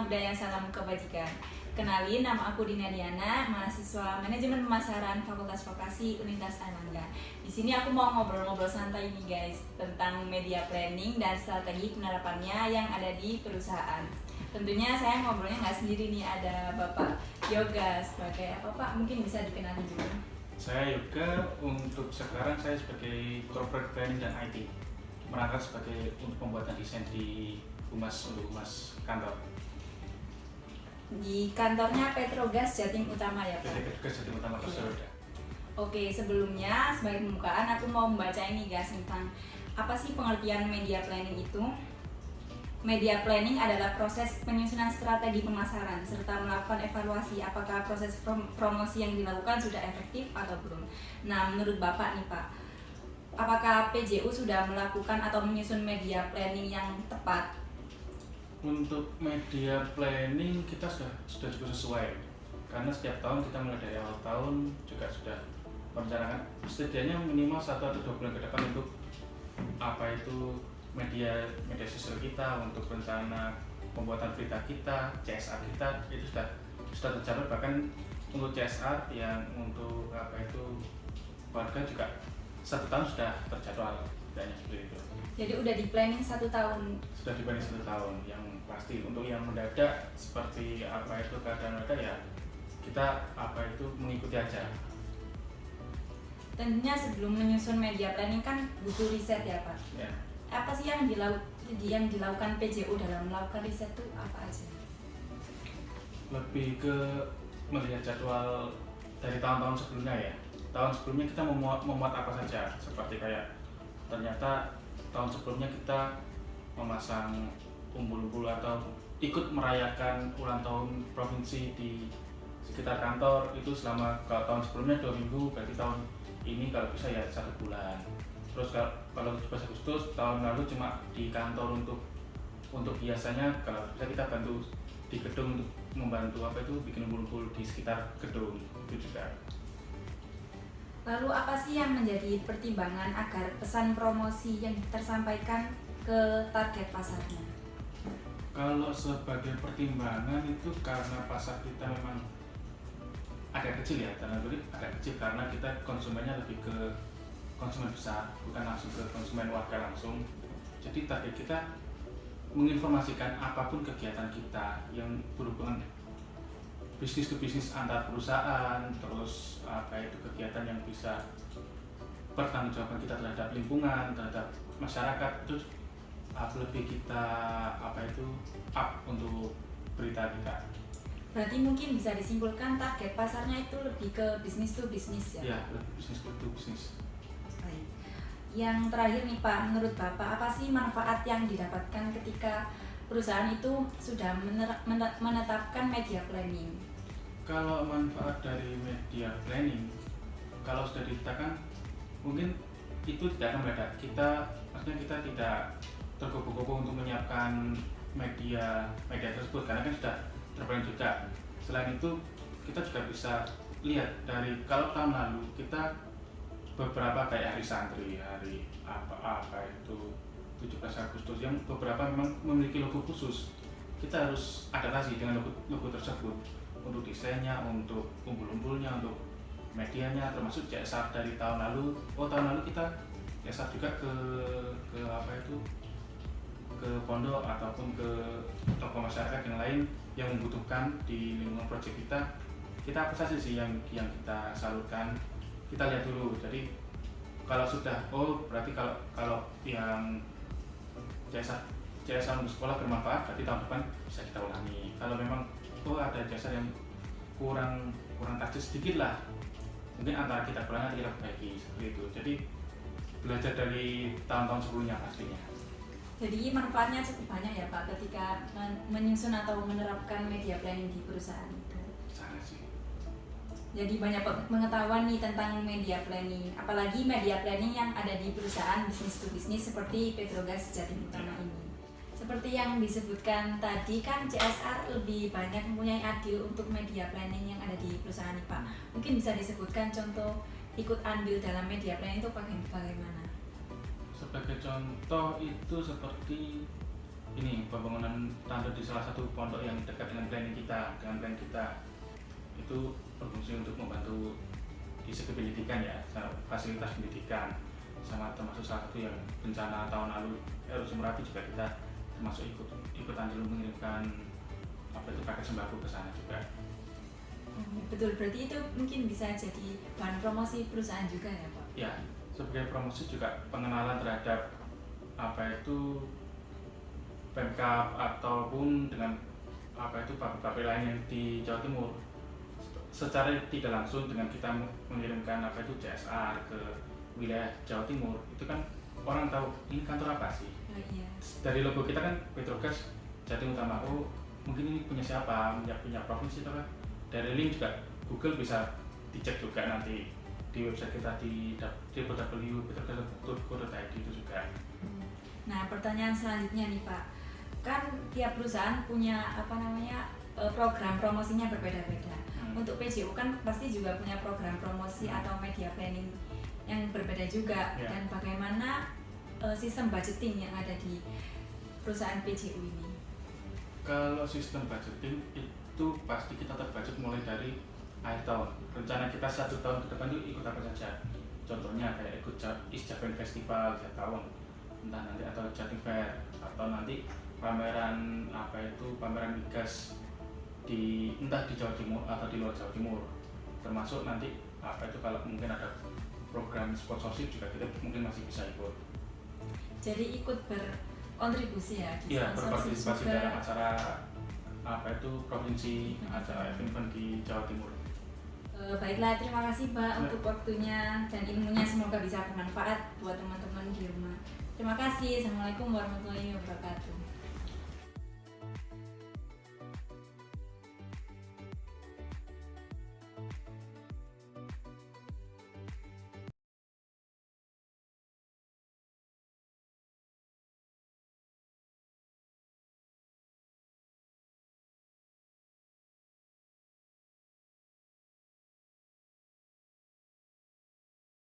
muda yang salam kebajikan. Kenalin, nama aku Dina Diana, mahasiswa Manajemen Pemasaran Fakultas Vokasi Universitas Airlangga. Di sini aku mau ngobrol-ngobrol santai nih guys tentang media planning dan strategi penerapannya yang ada di perusahaan. Tentunya saya ngobrolnya nggak sendiri nih, ada Bapak Yoga sebagai apa Pak? Mungkin bisa dikenali dulu. Saya Yoga, untuk sekarang saya sebagai Corporate Planning dan IT, merangkap sebagai untuk pembuatan desain di humas kantor. Di kantornya Petrogas Jatim Utama ya Pak? Petrogas Jatim Utama Perseroda. Oke, sebelumnya sebagai pembukaan aku mau membaca ini guys tentang apa sih pengertian media planning itu. Media planning adalah proses penyusunan strategi pemasaran serta melakukan evaluasi apakah proses promosi yang dilakukan sudah efektif atau belum. Nah, menurut Bapak nih Pak, apakah PJU sudah melakukan atau menyusun media planning yang tepat? Untuk media planning kita sudah cukup sesuai, karena setiap tahun kita mulai dari awal tahun juga sudah merencanakan setidaknya minimal 1 atau 2 bulan ke depan untuk apa itu media sosial kita, untuk rencana pembuatan berita kita, CSR kita itu sudah tercapai. Bahkan untuk CSR yang untuk apa itu warga juga 1 tahun sudah terjadwal, tidaknya seperti itu. Jadi udah di planning 1 tahun. Sudah di planning 1 tahun. Yang pasti untuk yang mendadak seperti apa itu keadaan mendadak ya kita apa itu mengikuti aja. Tentunya sebelum menyusun media planning kan butuh riset ya Pak. Ya. Apa sih yang dilakukan PJU dalam melakukan riset itu apa aja? Lebih ke melihat jadwal dari tahun-tahun sebelumnya ya. Tahun sebelumnya kita memuat apa saja, seperti kayak ternyata tahun sebelumnya kita memasang umbul-umbul atau ikut merayakan ulang tahun provinsi di sekitar kantor itu selama, kalau tahun sebelumnya 2 minggu, berarti tahun ini kalau bisa ya 1 bulan. Terus kalau 17 Agustus tahun lalu cuma di kantor untuk biasanya, kalau bisa kita bantu di gedung untuk membantu apa itu bikin umbul-umbul di sekitar gedung itu juga. Lalu apa sih yang menjadi pertimbangan agar pesan promosi yang tersampaikan ke target pasarnya? Kalau sebagai pertimbangan itu karena pasar kita memang agak kecil ya, agak kecil karena kita konsumennya lebih ke konsumen besar, bukan langsung ke konsumen warga langsung. Jadi target kita menginformasikan apapun kegiatan kita yang berhubungan bisnis ke bisnis antar perusahaan, terus apa itu kegiatan yang bisa pertanggungjawaban kita terhadap lingkungan, terhadap masyarakat, itu lebih kita apa itu up untuk berita kita. Berarti mungkin bisa disimpulkan target pasarnya itu lebih ke bisnis to bisnis ya? Ya, lebih bisnis to bisnis. Baik. Yang terakhir nih Pak, menurut Bapak apa sih manfaat yang didapatkan ketika perusahaan itu sudah menetapkan media planning? Kalau manfaat dari media planning, kalau sudah ditetapkan, mungkin itu tidak akan mendadak. Maksudnya kita tidak tergopoh-gopoh untuk menyiapkan media tersebut, karena kan sudah terplanning juga. Selain itu, kita juga bisa lihat dari kalau tahun lalu kita beberapa kayak hari santri, hari apa itu 17 Agustus yang beberapa memang memiliki logo khusus. Kita harus adaptasi dengan logo tersebut untuk desainnya, untuk umbul-umbulnya, untuk medianya, termasuk CSR dari tahun lalu. Tahun lalu kita CSR juga ke apa itu ke pondok ataupun ke tokoh masyarakat yang lain yang membutuhkan di lingkungan proyek kita apa saja sih yang kita salurkan, kita lihat dulu. Jadi kalau sudah berarti kalau yang CSR untuk sekolah bermanfaat, berarti tahun depan bisa kita ulangi. Kalau memang ada CSR yang kurang tajus sedikit lah, mungkin antara kita kurangi atau kita perbaiki, seperti itu. Jadi belajar dari tahun-tahun sebelumnya pastinya. Jadi manfaatnya cukup banyak ya Pak ketika menyusun atau menerapkan media planning di perusahaan itu. Sangat sih. Jadi banyak pengetahuan nih tentang media planning, apalagi media planning yang ada di perusahaan bisnis to bisnis seperti Petrogas Jatim Utama ini. Seperti yang disebutkan tadi kan CSR lebih banyak mempunyai andil untuk media planning yang ada di perusahaan nih Pak. Mungkin bisa disebutkan contoh ikut andil dalam media planning itu bagaimana? Sebagai contoh itu seperti ini pembangunan tandon di salah satu pondok yang dekat dengan plan kita itu berfungsi untuk membantu di segi pendidikan ya, fasilitas pendidikan, sama termasuk salah satu yang bencana tahun lalu erupsi Merapi juga kita termasuk ikut andil mengirimkan paket sembako ke sana juga. Betul, berarti itu mungkin bisa jadi bahan promosi perusahaan juga ya Pak? Ya, sebagai promosi juga pengenalan terhadap Pemkab ataupun dengan pabrik-pabrik lain yang di Jawa Timur. Secara tidak langsung dengan kita mengirimkan CSR ke wilayah Jawa Timur, itu kan orang tahu ini kantor apa sih. Oh, iya. Dari logo kita kan Petrogas Jatim Utama, oh mungkin ini punya siapa, punya provinsi atau kan. Dari link juga Google bisa dicek juga nanti di website kita di www.petrogas.co.id itu juga. Nah, pertanyaan selanjutnya nih Pak, kan tiap perusahaan punya program promosinya berbeda-beda. Untuk PJU kan pasti juga punya program promosi atau media planning yang berbeda juga. Dan bagaimana sistem budgeting yang ada di perusahaan PJU ini? Kalau sistem budgeting itu pasti kita terbudget mulai dari akhir tahun. Rencana kita 1 tahun ke depan itu ikut apa saja. Contohnya kayak ikut Isjaven Festival setiap tahun, entah nanti atau Jatim Fair, atau nanti pameran migas entah di Jawa Timur atau di luar Jawa Timur. Termasuk nanti kalau mungkin ada program sponsorship juga kita mungkin masih bisa ikut. Jadi ikut berkontribusi ya? Iya, berpartisipasi dalam acara provinsi, acara event di Jawa Timur. Baiklah, terima kasih Pak untuk waktunya dan ilmunya, semoga bisa bermanfaat buat teman-teman di rumah. Terima kasih. Assalamualaikum warahmatullahi wabarakatuh.